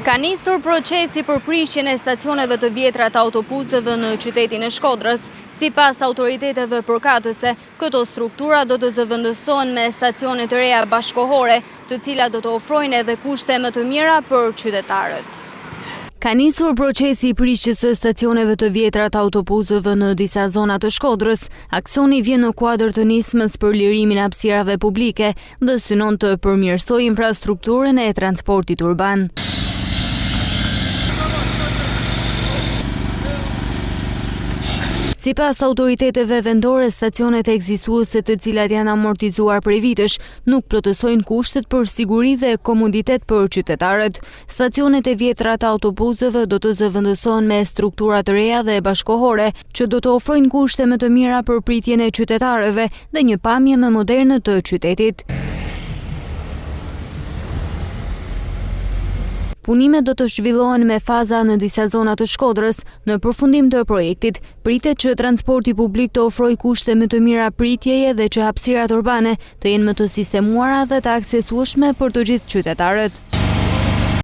Ka nisur procesi për prishjen e stacioneve të vjetra të autobuseve në qytetin e Shkodrës. Sipas autoriteteve përkatëse, këto struktura do të zëvendësohen me stacione të reja bashkohore, të cilat do të ofrojnë edhe kushte më të mira për qytetarët. Ka nisur procesi i prishjes së stacioneve të vjetra të autobuseve në disa zona të Shkodrës. Aksioni vjen në kuadër të nismës për lirimin e hapësirave publike dhe synon të përmirësojë infrastrukturën e transportit urban. Sipas autoriteteve vendore, stacionet ekzistuese të cilat janë amortizuar prej vitesh nuk plotësojnë kushtet për siguri dhe komoditet për qytetarët. Stacionet e vjetra të autobuseve do të zëvendësohen me struktura të reja dhe bashkohore, që do të ofrojnë kushte më të mira për pritjen e qytetarëve dhe një pamje më moderne të qytetit. Punimet do të zhvillohen me faza në disa zona të Shkodrës. Në përfundim të projektit, pritet që transporti publik të ofrojë kushte më të mira pritjeje dhe që hapësirat urbane të jenë më të sistemuara dhe të aksesueshme për të gjithë qytetarët.